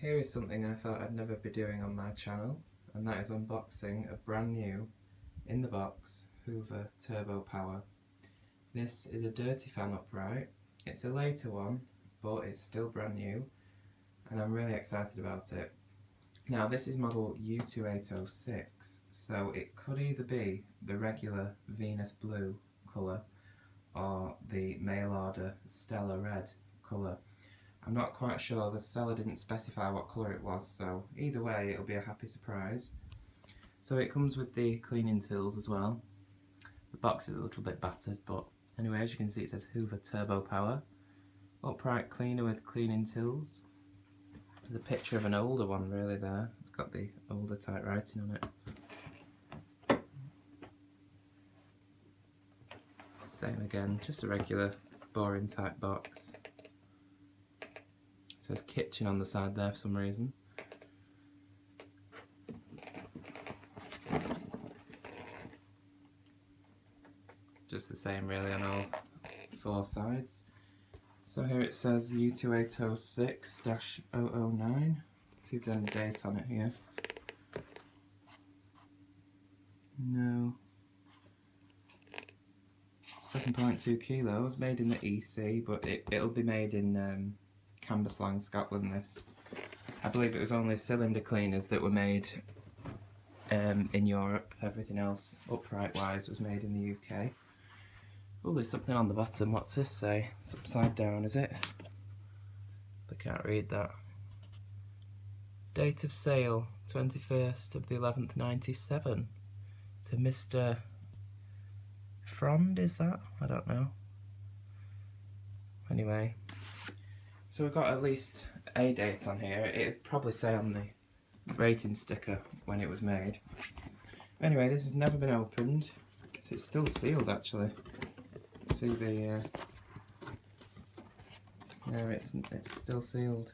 Here is something I thought I'd never be doing on my channel, and that is unboxing a brand new, in the box, Hoover Turbopower. This is a dirty fan upright. It's a later one, but it's still brand new, and I'm really excited about it. Now this is model U2806, so it could either be the regular Venus Blue colour or the mail order Stella Red colour. I'm not quite sure, the seller didn't specify what colour it was, so either way it'll be a happy surprise. So it comes with the cleaning tools as well. The box is a little bit battered, but anyway, as you can see it says Hoover Turbopower. Upright cleaner with cleaning tools. There's a picture of an older one really there. It's got the older type writing on it. Same again, just a regular boring type box. It says kitchen on the side there for some reason. Just the same really on all four sides. So here it says U2806-009. See if there's any date on it here. No. 7.2 kilos, made in the EC, but it'll be made in Cambuslang, Scotland this. I believe it was only cylinder cleaners that were made in Europe. Everything else, upright wise, was made in the UK. Oh, there's something on the bottom. What's this say? It's upside down, is it? I can't read that. Date of sale, 21st of the 11th, 97. To Mr. Frond, is that? I don't know. Anyway, so we've got at least a date on here. It'd probably say on the rating sticker when it was made. Anyway, this has never been opened. It's still sealed actually. See the there, it's still sealed.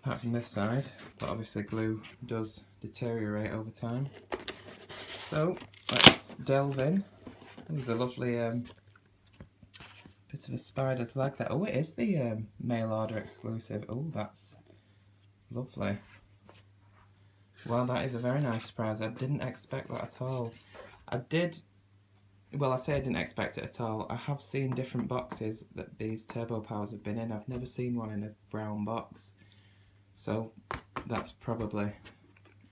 Apart from this side, but obviously glue does deteriorate over time. So let's delve in. There's a lovely bit of a spider's leg there. Oh, it is the mail order exclusive. Oh, that's lovely. Well, that is a very nice surprise. I didn't expect that at all. Well, I say I didn't expect it at all. I have seen different boxes that these Turbopowers have been in. I've never seen one in a brown box. So that's probably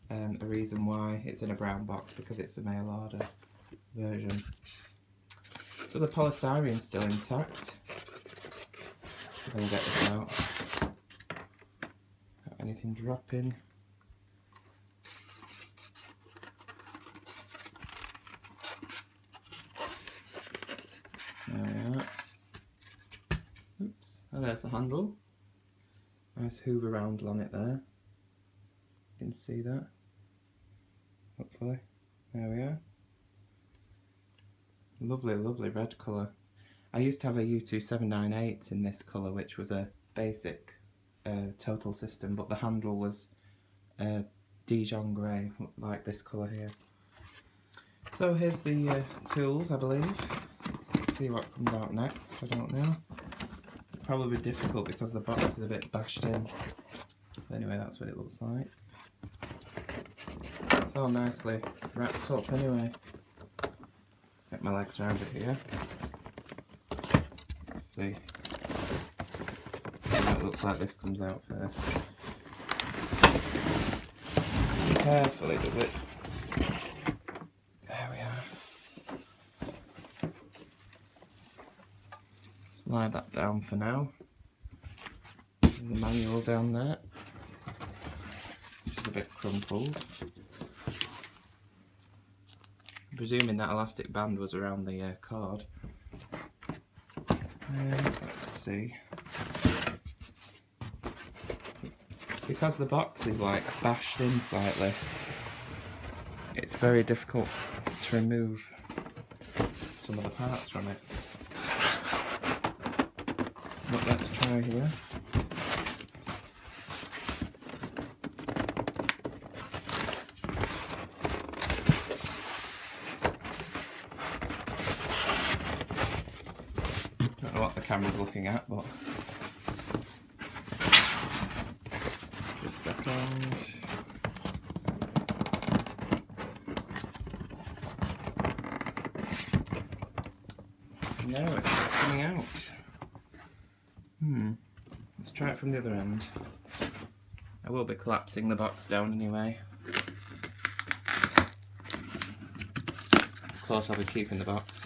a reason why it's in a brown box, because it's a mail order version. So the polystyrene's still intact. I'm going to get this out. Got anything dropping? There we are. Oops. Oh, there's the handle. Nice Hoover roundel on it there. You can see that. Hopefully. There we are. Lovely, lovely red colour. I used to have a U2798 in this colour, which was a basic total system, but the handle was Dijon grey, like this colour here. So here's the tools, I believe. See what comes out next, I don't know. Probably difficult because the box is a bit bashed in. But anyway, that's what it looks like. It's all nicely wrapped up anyway. Let's get my legs around it here. Let's see. It looks like this comes out first. Carefully does it. There we are. Slide that down for now. And the manual down there, which is a bit crumpled. I'm presuming that elastic band was around the cord. Let's see. Because the box is like bashed in slightly, it's very difficult to remove some of the parts from it. But let's try here. Don't know what the camera's looking at, but second. No, it's not coming out. Let's try it from the other end. I will be collapsing the box down anyway. Of course I'll be keeping the box.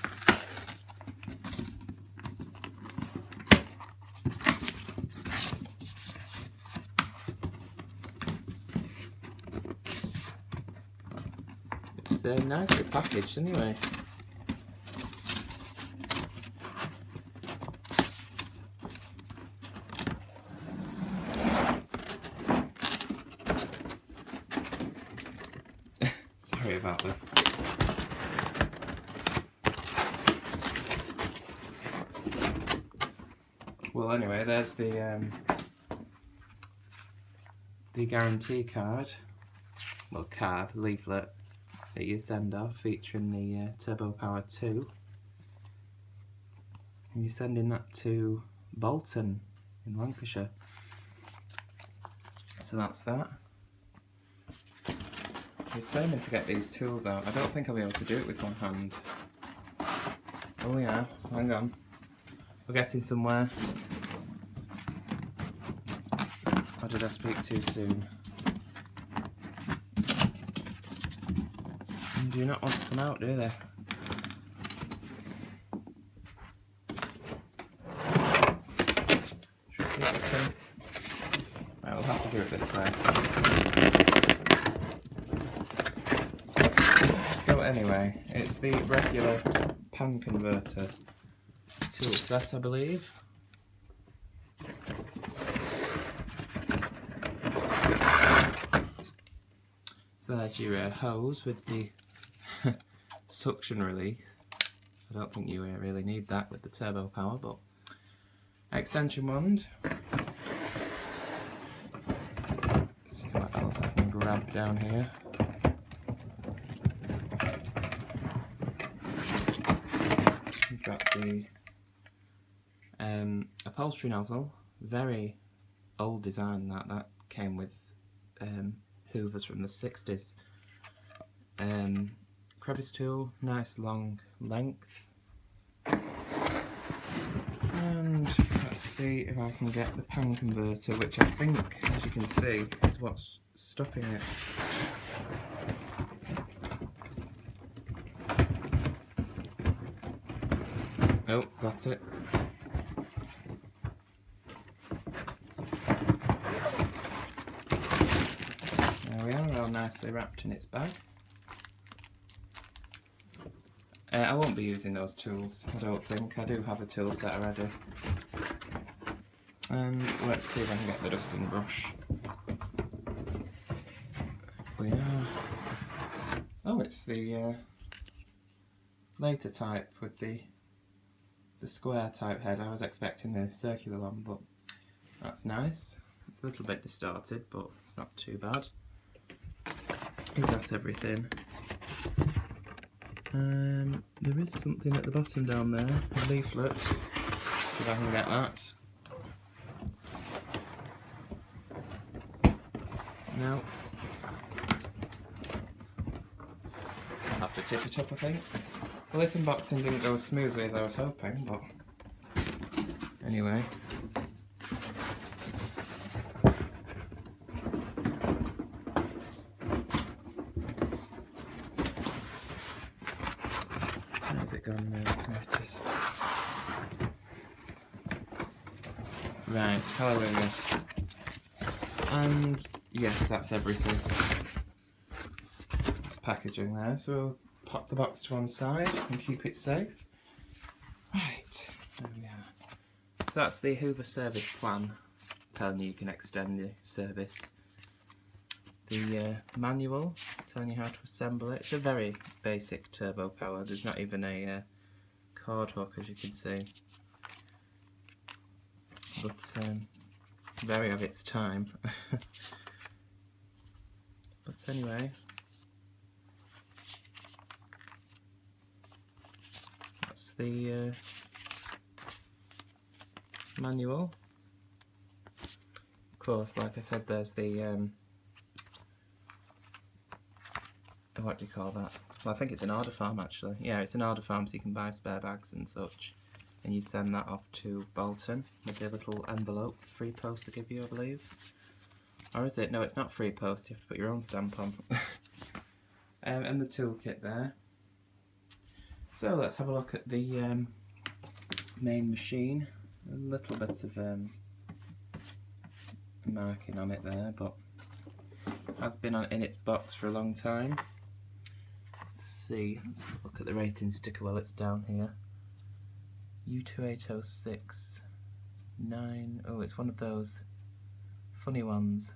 It's nicely packaged anyway. Sorry about this. Well, anyway, there's the guarantee card, well, leaflet that you send off featuring the Turbopower 2. And you're sending that to Bolton in Lancashire. So that's that. I'm determined to get these tools out. I don't think I'll be able to do it with one hand. Oh yeah, hang on. We're getting somewhere. Or did I speak too soon? They do not want to come out, do they? Should we see if we can... Right, we'll have to do it this way. So anyway, it's the regular pan converter tool set, I believe. So there's your hose with the suction release. I don't think you really need that with the Turbopower, but extension wand. Let's see what else I can grab down here. We've got the upholstery nozzle, very old design that came with Hoovers from the 60s. Crevice tool, nice long length. And let's see if I can get the pan converter, which I think, as you can see, is what's stopping it. Oh, got it. There we are, all nicely wrapped in its bag. I won't be using those tools, I don't think. I do have a tool set already. And let's see if I can get the dusting brush. We are. Oh, it's the later type with the square type head. I was expecting the circular one, but that's nice. It's a little bit distorted, but not too bad. Is that everything? There is something at the bottom down there, a leaflet. See if I can get that. No. I'll have to tip it up, I think. Well, this unboxing didn't go as smoothly as I was hoping, but anyway. Where's it gone now? There it is. Right, hallelujah. And yes, that's everything. It's packaging there, so we'll pop the box to one side and keep it safe. Right, there we are. So that's the Hoover service plan, telling you can extend the service. The manual telling you how to assemble it. It's a very basic Turbopower. There's not even a cord hook, as you can see, but very of its time. But anyway, that's the manual. Of course, like I said, there's the what do you call that? Well, I think it's an order form actually. Yeah, it's an order form, so you can buy spare bags and such. And you send that off to Bolton with a little envelope, free post to give you, I believe. Or is it? No, it's not free post, you have to put your own stamp on. And the toolkit there. So let's have a look at the main machine. A little bit of marking on it there, but it has been in its box for a long time. Let's have a look at the rating sticker while it's down here. U2806 9. Oh, it's one of those funny ones.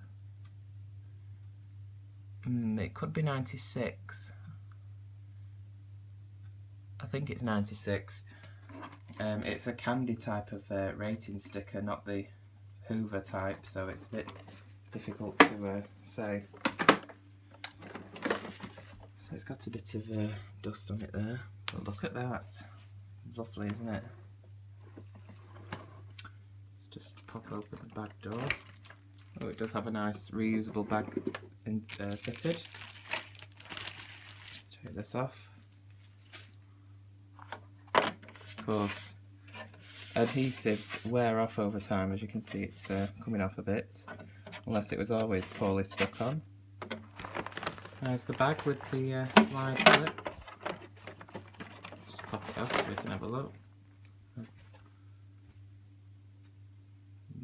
It could be 96. I think it's 96. It's a candy type of rating sticker, not the Hoover type, so it's a bit difficult to say. So it's got a bit of dust on it there, but look at that. Lovely, isn't it? Let's just pop open the bag door. Oh, it does have a nice reusable bag fitted. Let's take this off. Of course, adhesives wear off over time. As you can see, it's coming off a bit, unless it was always poorly stuck on. There's the bag with the slide clip. Just pop it off so we can have a look.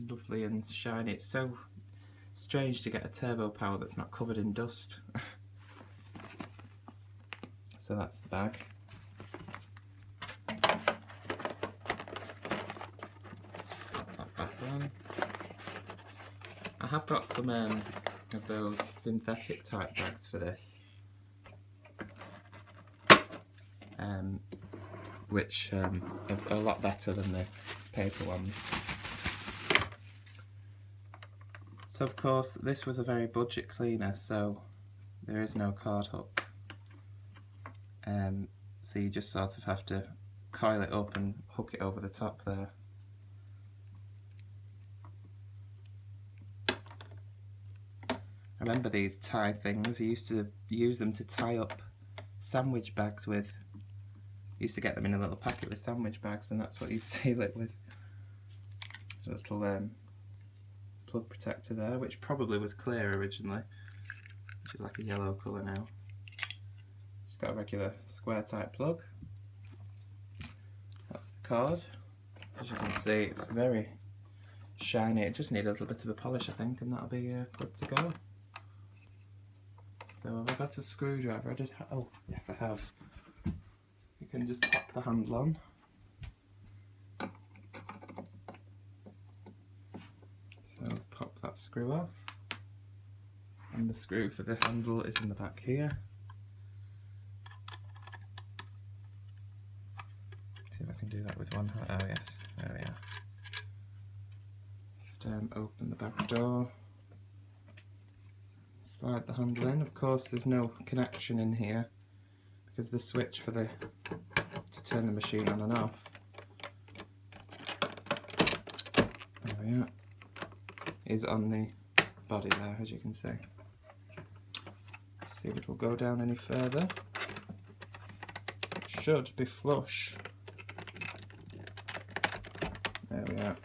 Lovely and shiny. It's so strange to get a Turbopower that's not covered in dust. So that's the bag. Let's just pop that back on. I have got some of those synthetic type bags for this, which are a lot better than the paper ones. So of course this was a very budget cleaner, so there is no cord hook, so you just sort of have to coil it up and hook it over the top there. I remember these tie things, I used to use them to tie up sandwich bags with. Used to get them in a little packet with sandwich bags, and that's what you'd seal it with. A little plug protector there, which probably was clear originally, which is like a yellow colour now. It's got a regular square type plug. That's the cord. As you can see, it's very shiny. It just needs a little bit of a polish, I think, and that'll be good to go. So have I got a screwdriver? Oh, yes I have. You can just pop the handle on. So pop that screw off. And the screw for the handle is in the back here. See if I can do that with one hand. Oh yes, there we are. Just open the back door. Slide the handle in. Of course there's no connection in here because the switch for to turn the machine on and off, there we are, is on the body there, as you can see. Let's see if it will go down any further. It should be flush. There we are,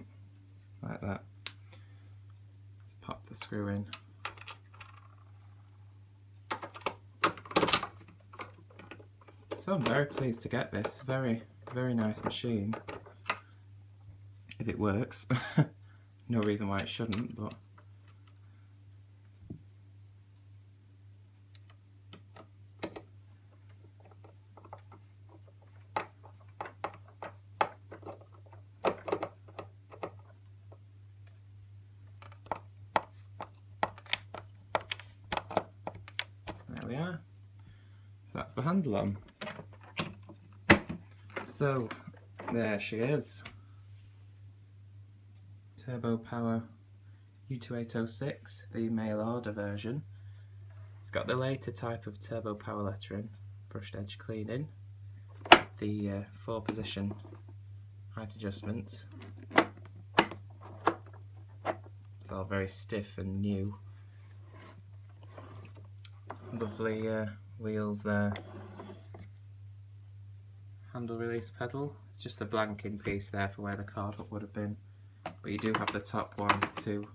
like that. Let's pop the screw in. So I'm very pleased to get this. Very, very nice machine. If it works. No reason why it shouldn't, but there we are. So that's the handle on. So there she is. Turbopower U2806, the mail order version. It's got the later type of Turbopower lettering, brushed edge cleaning, the 4-position height adjustment. It's all very stiff and new. Lovely wheels there. Handle release pedal. It's just a blanking piece there for where the card hook would have been. But you do have the top one to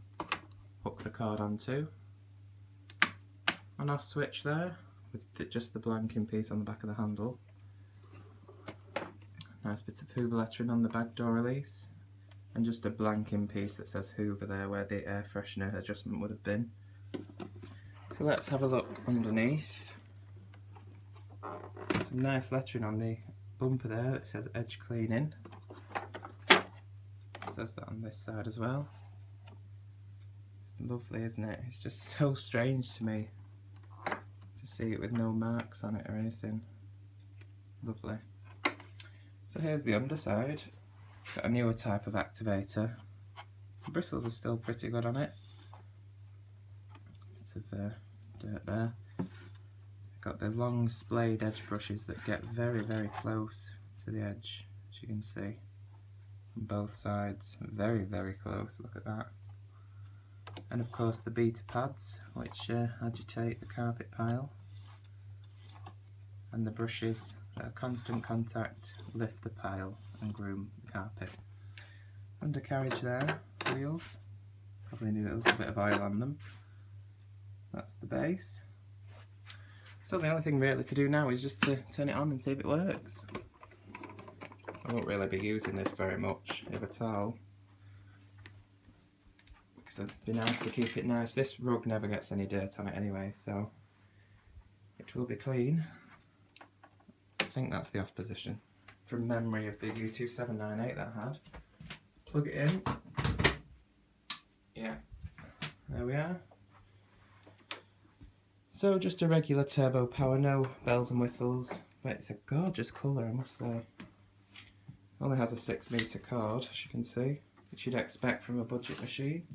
hook the card onto. On off switch there with just the blanking piece on the back of the handle. Nice bit of Hoover lettering on the back door release, and just a blanking piece that says Hoover there where the air freshener adjustment would have been. So let's have a look underneath. Some nice lettering on the bumper there that says edge cleaning. It says that on this side as well. It's lovely, isn't it? It's just so strange to me to see it with no marks on it or anything. Lovely. So here's the underside. Got a newer type of activator. The bristles are still pretty good on it. Bit of dirt there. Got the long splayed edge brushes that get very, very close to the edge, as you can see. On both sides, very, very close, look at that. And of course the beater pads, which agitate the carpet pile. And the brushes that are constant contact lift the pile and groom the carpet. Undercarriage there, wheels. Probably need a little bit of oil on them. That's the base. So the only thing really to do now is just to turn it on and see if it works. I won't really be using this very much, if at all, because it'd be nice to keep it nice. This rug never gets any dirt on it anyway, so it will be clean. I think that's the off position from memory of the U2709 that I had. Plug it in. Yeah, there we are. So just a regular Turbopower, no bells and whistles, but it's a gorgeous colour, I must say. Only has a 6-metre cord, as you can see, which you'd expect from a budget machine.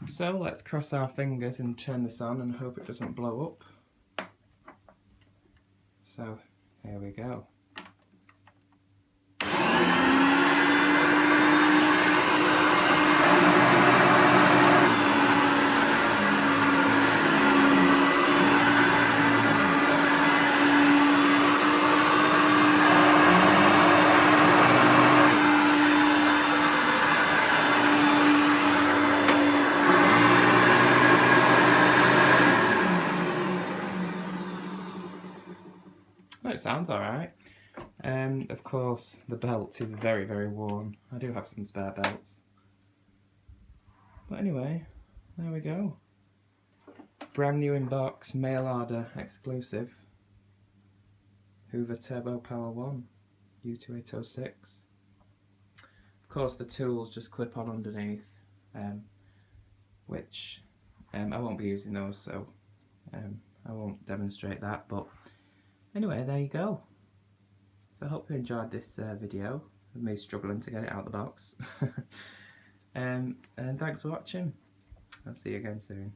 So let's cross our fingers and turn this on and hope it doesn't blow up. So here we go. It sounds alright. Of course, the belt is very, very worn. I do have some spare belts. But anyway, there we go. Brand new in box, mail order exclusive. Hoover Turbopower 1, U2806. Of course, the tools just clip on underneath, which I won't be using those, so I won't demonstrate that. But anyway, there you go. So I hope you enjoyed this video of me struggling to get it out of the box. And thanks for watching. I'll see you again soon.